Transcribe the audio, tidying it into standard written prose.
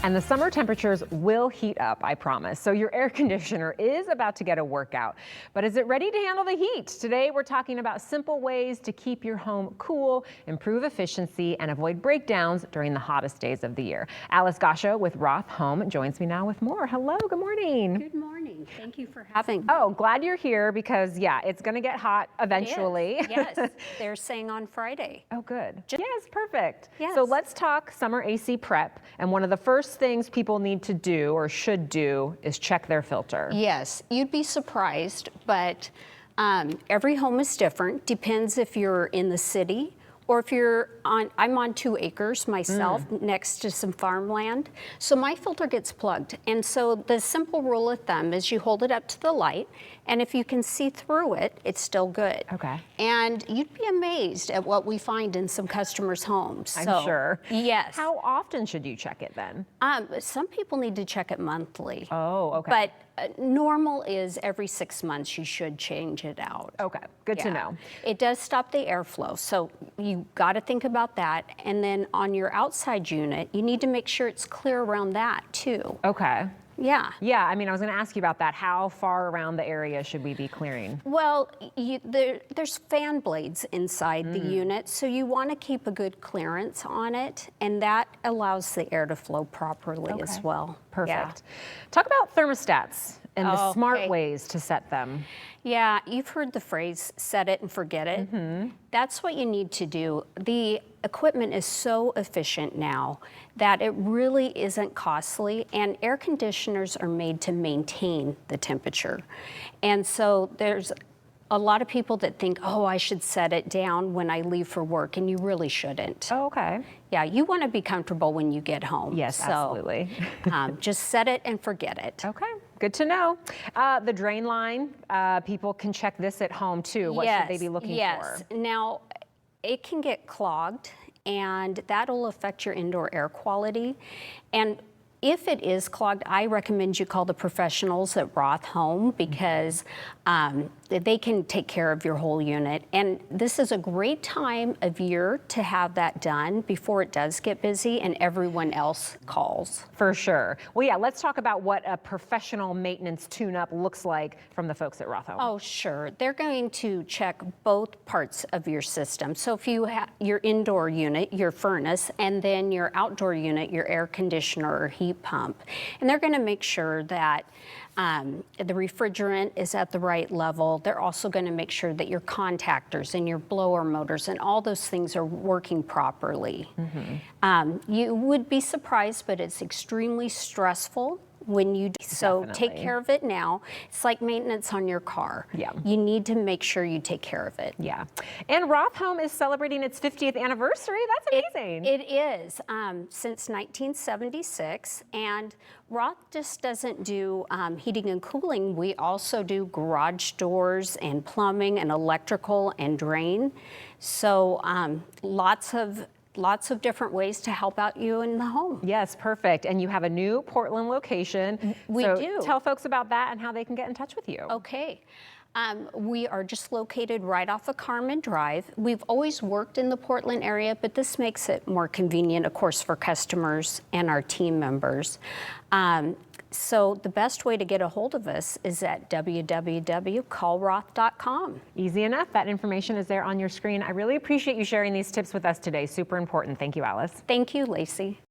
And the summer temperatures will heat up, I promise. So your air conditioner is about to get a workout. But is it ready to handle the heat? Today we're talking about simple ways to keep your home cool, improve efficiency, and avoid breakdowns during the hottest days of the year. Alice Gasho with Roth Home joins me now with more. Hello, good morning. Good morning. Thank you for having me. Oh, glad you're here because, yeah, it's going to get hot eventually. Yes, they're saying on Friday. Oh, good. Yes, perfect. Yes. So let's talk summer AC prep. And one of the first things people need to do or should do is check their filter. Yes, you'd be surprised, but every home is different. Depends if you're in the city or if you're on, I'm on 2 acres myself next to some farmland. So my filter gets plugged. And so the simple rule of thumb is you hold it up to the light, and if you can see through it, it's still good. Okay. And you'd be amazed at what we find in some customers' homes. I'm sure. Yes. How often should you check it then? Some people need to check it monthly. Oh, okay. But normal is every 6 months you should change it out. Okay, good to know. It does stop the airflow, so you got to think about that. And then on your outside unit, you need to make sure it's clear around that too. Okay. Yeah. Yeah, I mean, I was going to ask you about that. How far around the area should we be clearing? Well, there's fan blades inside the unit, so you want to keep a good clearance on it, and that allows the air to flow properly as well. Perfect. Yeah. Talk about thermostats and the smart Okay. ways to set them. Yeah, you've heard the phrase, set it and forget it. That's what you need to do. The equipment is so efficient now that it really isn't costly, and air conditioners are made to maintain the temperature. And so there's a lot of people that think, oh, I should set it down when I leave for work, and you really shouldn't. Oh, okay. Yeah, you want to be comfortable when you get home. Yes, absolutely. Just set it and forget it. Okay, good to know. The drain line, people can check this at home too. What should they be looking for? Yes. Now, it can get clogged, and that'll affect your indoor air quality. And if it is clogged, I recommend you call the professionals at Roth Home because they can take care of your whole unit. And this is a great time of year to have that done before it does get busy and everyone else calls. For sure. Well, yeah, let's talk about what a professional maintenance tune-up looks like from the folks at Roth Home. Oh, sure. They're going to check both parts of your system. So if you have your indoor unit, your furnace, and then your outdoor unit, your air conditioner or heat pump, and they're going to make sure that the refrigerant is at the right level. They're also going to make sure that your contactors and your blower motors and all those things are working properly. You would be surprised, but it's extremely stressful when you do. So take care of it now. It's like maintenance on your car. Yeah. You need to make sure you take care of it. Yeah. And Roth Home is celebrating its 50th anniversary. That's amazing. It is since 1976, and Roth just doesn't do heating and cooling. We also do garage doors and plumbing and electrical and drain. So lots of different ways to help out you in the home. Yes, perfect. And you have a new Portland location. We do. Tell folks about that and how they can get in touch with you. Okay. We are just located right off of Carmen Drive. We've always worked in the Portland area, but this makes it more convenient, of course, for customers and our team members. So the best way to get a hold of us is at www.callroth.com. Easy enough. That information is there on your screen. I really appreciate you sharing these tips with us today. Super important. Thank you, Alice. Thank you, Lacey.